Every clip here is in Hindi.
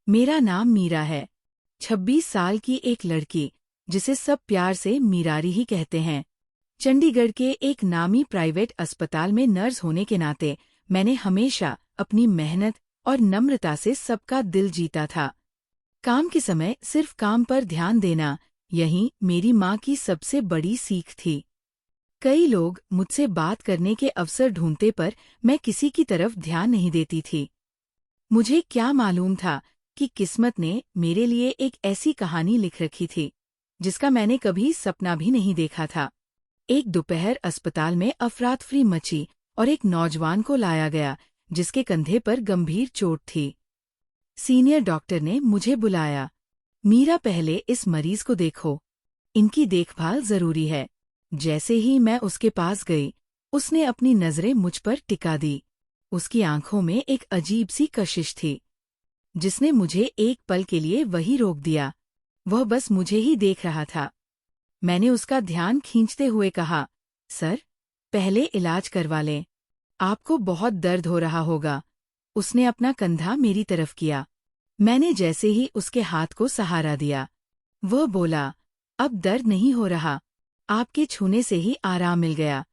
मेरा नाम मीरा है। 26 साल की एक लड़की, जिसे सब प्यार से मीरारी ही कहते हैं। चंडीगढ़ के एक नामी प्राइवेट अस्पताल में नर्स होने के नाते मैंने हमेशा अपनी मेहनत और नम्रता से सबका दिल जीता था। काम के समय सिर्फ काम पर ध्यान देना, यही मेरी माँ की सबसे बड़ी सीख थी। कई लोग मुझसे बात करने के अवसर ढूंढते पर मैं किसी की तरफ ध्यान नहीं देती थी। मुझे क्या मालूम था कि किस्मत ने मेरे लिए एक ऐसी कहानी लिख रखी थी, जिसका मैंने कभी सपना भी नहीं देखा था। एक दोपहर अस्पताल में अफरातफरी मची और एक नौजवान को लाया गया, जिसके कंधे पर गंभीर चोट थी। सीनियर डॉक्टर ने मुझे बुलाया। मीरा, पहले इस मरीज को देखो, इनकी देखभाल जरूरी है। जैसे ही मैं उसके पास गई, उसने अपनी नजरें मुझ पर टिका दी। उसकी आंखों में एक अजीब सी कशिश थी, जिसने मुझे एक पल के लिए वही रोक दिया। वह बस मुझे ही देख रहा था। मैंने उसका ध्यान खींचते हुए कहा, सर, पहले इलाज करवा लें। आपको बहुत दर्द हो रहा होगा। उसने अपना कंधा मेरी तरफ किया। मैंने जैसे ही उसके हाथ को सहारा दिया, वह बोला, अब दर्द नहीं हो रहा, आपके छूने से ही आराम मिल गया।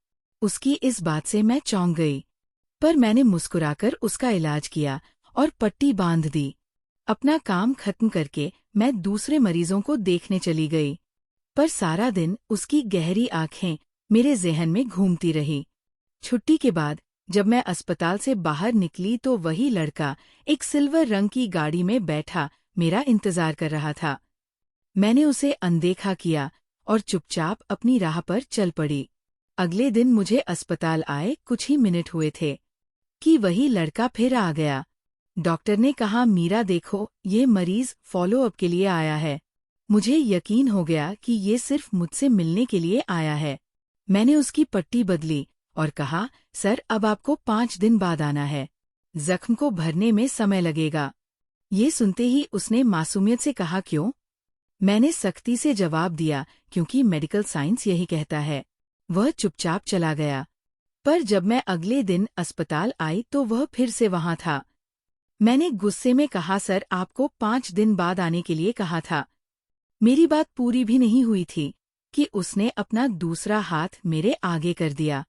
उसकी इस बात से मैं चौंक गई, पर मैंने मुस्कुराकर उसका इलाज किया और पट्टी बांध दी। अपना काम खत्म करके मैं दूसरे मरीजों को देखने चली गई, पर सारा दिन उसकी गहरी आंखें मेरे ज़हन में घूमती रही। छुट्टी के बाद जब मैं अस्पताल से बाहर निकली तो वही लड़का एक सिल्वर रंग की गाड़ी में बैठा मेरा इंतजार कर रहा था। मैंने उसे अनदेखा किया और चुपचाप अपनी राह पर चल पड़ी। अगले दिन मुझे अस्पताल आए कुछ ही मिनट हुए थे कि वही लड़का फिर आ गया। डॉक्टर ने कहा, मीरा देखो, ये मरीज फॉलोअप के लिए आया है। मुझे यकीन हो गया कि ये सिर्फ मुझसे मिलने के लिए आया है। मैंने उसकी पट्टी बदली और कहा, सर, अब आपको 5 दिन बाद आना है। जख्म को भरने में समय लगेगा। ये सुनते ही उसने मासूमियत से कहा, क्यों? मैंने सख्ती से जवाब दिया, क्योंकि मेडिकल साइंस यही कहता है। वह चुपचाप चला गया। पर जब मैं अगले दिन अस्पताल आई तो वह फिर से वहां था। मैंने गुस्से में कहा, सर, आपको 5 दिन बाद आने के लिए कहा था। मेरी बात पूरी भी नहीं हुई थी कि उसने अपना दूसरा हाथ मेरे आगे कर दिया।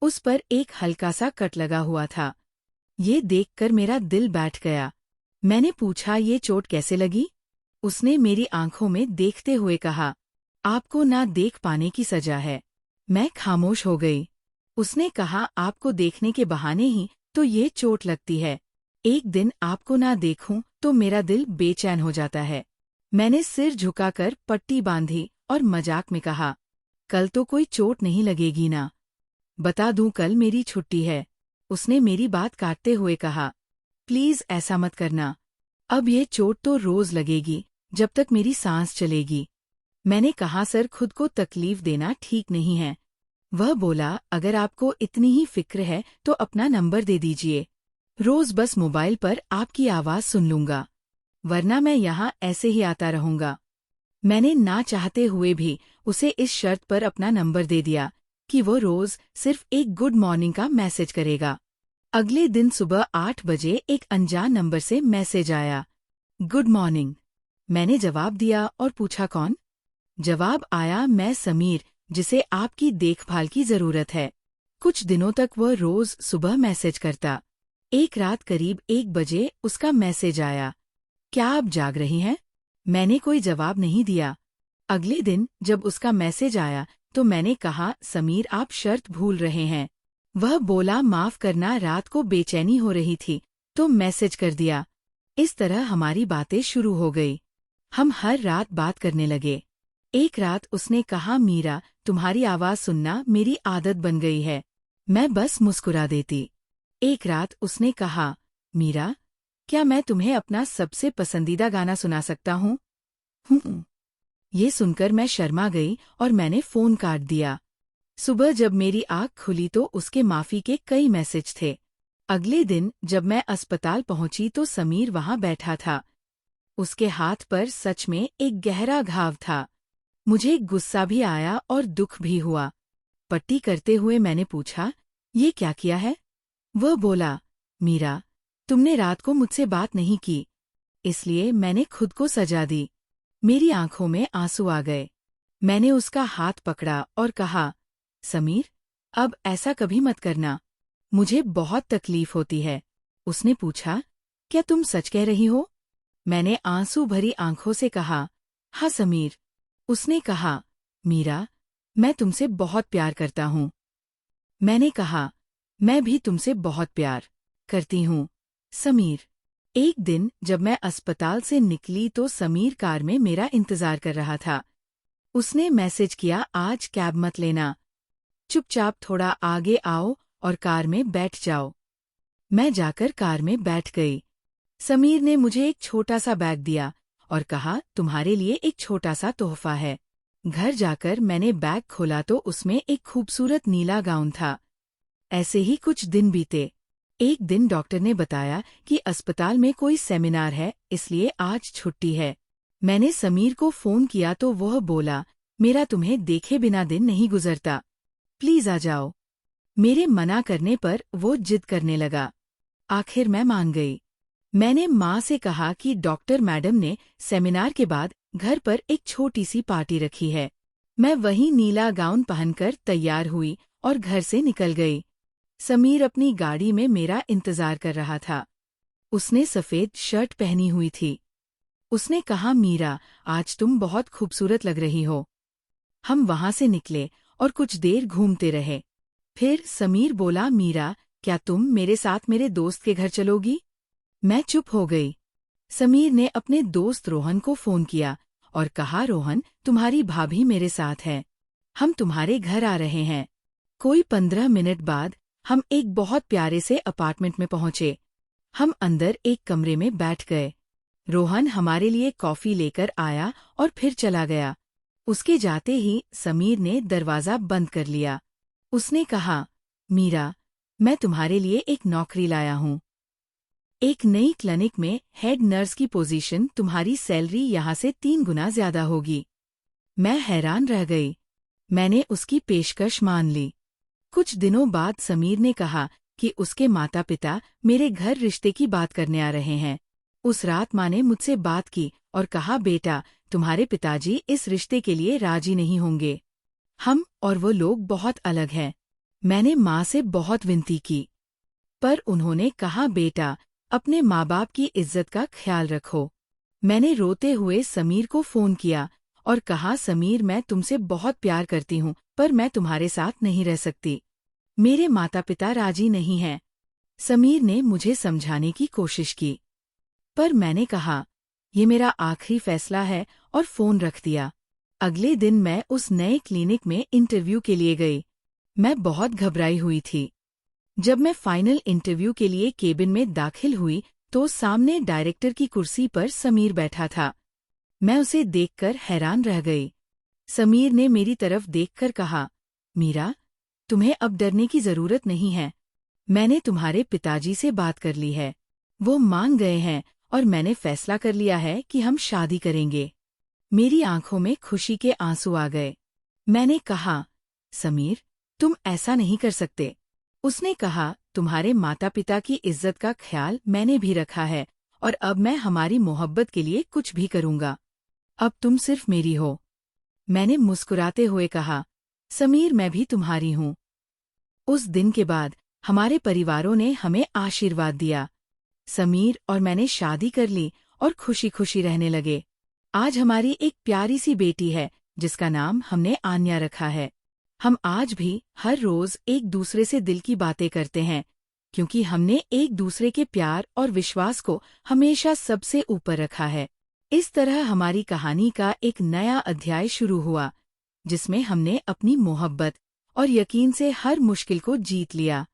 उस पर एक हल्का सा कट लगा हुआ था। ये देखकर मेरा दिल बैठ गया। मैंने पूछा, ये चोट कैसे लगी? उसने मेरी आंखों में देखते हुए कहा, आपको ना देख पाने की सजा है। मैं खामोश हो गई। उसने कहा, आपको देखने के बहाने ही तो ये चोट लगती है। एक दिन आपको ना देखूं तो मेरा दिल बेचैन हो जाता है। मैंने सिर झुकाकर पट्टी बांधी और मजाक में कहा, कल तो कोई चोट नहीं लगेगी ना? बता दूं, कल मेरी छुट्टी है। उसने मेरी बात काटते हुए कहा, प्लीज ऐसा मत करना। अब ये चोट तो रोज लगेगी जब तक मेरी सांस चलेगी। मैंने कहा, सर, खुद को तकलीफ देना ठीक नहीं है। वह बोला, अगर आपको इतनी ही फिक्र है तो अपना नंबर दे दीजिए। रोज बस मोबाइल पर आपकी आवाज सुन लूंगा, वरना मैं यहाँ ऐसे ही आता रहूंगा। मैंने ना चाहते हुए भी उसे इस शर्त पर अपना नंबर दे दिया कि वो रोज सिर्फ एक गुड मॉर्निंग का मैसेज करेगा। अगले दिन सुबह 8 बजे एक अनजान नंबर से मैसेज आया, गुड मॉर्निंग। मैंने जवाब दिया और पूछा, कौन? जवाब आया, मैं समीर, जिसे आपकी देखभाल की जरूरत है। कुछ दिनों तक वह रोज सुबह मैसेज करता। एक रात करीब 1 बजे उसका मैसेज आया, क्या आप जाग रही हैं? मैंने कोई जवाब नहीं दिया। अगले दिन जब उसका मैसेज आया तो मैंने कहा, समीर, आप शर्त भूल रहे हैं। वह बोला, माफ करना, रात को बेचैनी हो रही थी तो मैसेज कर दिया। इस तरह हमारी बातें शुरू हो गई। हम हर रात बात करने लगे। एक रात उसने कहा, मीरा, तुम्हारी आवाज सुनना मेरी आदत बन गई है। मैं बस मुस्कुरा देती। एक रात उसने कहा, मीरा, क्या मैं तुम्हें अपना सबसे पसंदीदा गाना सुना सकता हूँ? ये सुनकर मैं शर्मा गई और मैंने फोन काट दिया। सुबह जब मेरी आँख खुली तो उसके माफी के कई मैसेज थे। अगले दिन जब मैं अस्पताल पहुंची तो समीर वहां बैठा था। उसके हाथ पर सच में एक गहरा घाव था। मुझे गुस्सा भी आया और दुख भी हुआ। पट्टी करते हुए मैंने पूछा, ये क्या किया है? वह बोला, मीरा, तुमने रात को मुझसे बात नहीं की, इसलिए मैंने खुद को सजा दी। मेरी आंखों में आंसू आ गए। मैंने उसका हाथ पकड़ा और कहा, समीर, अब ऐसा कभी मत करना। मुझे बहुत तकलीफ होती है। उसने पूछा, क्या तुम सच कह रही हो? मैंने आंसू भरी आंखों से कहा, हाँ समीर। उसने कहा, मीरा, मैं तुमसे बहुत प्यार करता हूँ। मैंने कहा, मैं भी तुमसे बहुत प्यार करती हूँ समीर। एक दिन जब मैं अस्पताल से निकली तो समीर कार में मेरा इंतजार कर रहा था। उसने मैसेज किया, आज कैब मत लेना, चुपचाप थोड़ा आगे आओ और कार में बैठ जाओ। मैं जाकर कार में बैठ गई। समीर ने मुझे एक छोटा सा बैग दिया और कहा, तुम्हारे लिए एक छोटा सा तोहफा है। घर जाकर मैंने बैग खोला तो उसमें एक खूबसूरत नीला गाउन था। ऐसे ही कुछ दिन बीते। एक दिन डॉक्टर ने बताया कि अस्पताल में कोई सेमिनार है, इसलिए आज छुट्टी है। मैंने समीर को फोन किया तो वह बोला, मेरा तुम्हें देखे बिना दिन नहीं गुजरता, प्लीज आ जाओ। मेरे मना करने पर वो जिद करने लगा। आखिर मैं मान गई। मैंने माँ से कहा कि डॉक्टर मैडम ने सेमिनार के बाद घर पर एक छोटी सी पार्टी रखी है। मैं वही नीला गाउन पहनकर तैयार हुई और घर से निकल गई। समीर अपनी गाड़ी में मेरा इंतजार कर रहा था। उसने सफेद शर्ट पहनी हुई थी। उसने कहा, मीरा, आज तुम बहुत खूबसूरत लग रही हो। हम वहां से निकले और कुछ देर घूमते रहे। फिर समीर बोला, मीरा, क्या तुम मेरे साथ मेरे दोस्त के घर चलोगी? मैं चुप हो गई। समीर ने अपने दोस्त रोहन को फोन किया और कहा, रोहन, तुम्हारी भाभी मेरे साथ है, हम तुम्हारे घर आ रहे हैं। कोई 15 मिनट बाद हम एक बहुत प्यारे से अपार्टमेंट में पहुंचे। हम अंदर एक कमरे में बैठ गए। रोहन हमारे लिए कॉफी लेकर आया और फिर चला गया। उसके जाते ही समीर ने दरवाजा बंद कर लिया। उसने कहा, मीरा, मैं तुम्हारे लिए एक नौकरी लाया हूँ। एक नई क्लिनिक में हेड नर्स की पोजीशन, तुम्हारी सैलरी यहाँ से 3 गुना ज्यादा होगी। मैं हैरान रह गई। मैंने उसकी पेशकश मान ली। कुछ दिनों बाद समीर ने कहा कि उसके माता पिता मेरे घर रिश्ते की बात करने आ रहे हैं। उस रात माँ ने मुझसे बात की और कहा, बेटा, तुम्हारे पिताजी इस रिश्ते के लिए राजी नहीं होंगे। हम और वो लोग बहुत अलग हैं। मैंने माँ से बहुत विनती की, पर उन्होंने कहा, बेटा, अपने माँ बाप की इज्जत का ख्याल रखो। मैंने रोते हुए समीर को फोन किया और कहा, समीर, मैं तुमसे बहुत प्यार करती हूँ, पर मैं तुम्हारे साथ नहीं रह सकती। मेरे माता पिता राजी नहीं हैं। समीर ने मुझे समझाने की कोशिश की, पर मैंने कहा, ये मेरा आखिरी फैसला है और फोन रख दिया। अगले दिन मैं उस नए क्लिनिक में इंटरव्यू के लिए गई। मैं बहुत घबराई हुई थी। जब मैं फाइनल इंटरव्यू के लिए केबिन में दाखिल हुई तो सामने डायरेक्टर की कुर्सी पर समीर बैठा था। मैं उसे देखकर हैरान रह गई। समीर ने मेरी तरफ देखकर कहा, मीरा, तुम्हें अब डरने की जरूरत नहीं है। मैंने तुम्हारे पिताजी से बात कर ली है, वो मान गए हैं और मैंने फैसला कर लिया है कि हम शादी करेंगे। मेरी आंखों में खुशी के आंसू आ गए। मैंने कहा, समीर, तुम ऐसा नहीं कर सकते। उसने कहा, तुम्हारे माता पिता की इज्जत का ख्याल मैंने भी रखा है और अब मैं हमारी मोहब्बत के लिए कुछ भी करूंगा। अब तुम सिर्फ मेरी हो। मैंने मुस्कुराते हुए कहा, समीर, मैं भी तुम्हारी हूँ। उस दिन के बाद हमारे परिवारों ने हमें आशीर्वाद दिया। समीर और मैंने शादी कर ली और खुशी खुशी रहने लगे। आज हमारी एक प्यारी सी बेटी है जिसका नाम हमने आन्या रखा है। हम आज भी हर रोज एक दूसरे से दिल की बातें करते हैं, क्योंकि हमने एक दूसरे के प्यार और विश्वास को हमेशा सबसे ऊपर रखा है। इस तरह हमारी कहानी का एक नया अध्याय शुरू हुआ, जिसमें हमने अपनी मोहब्बत और यकीन से हर मुश्किल को जीत लिया।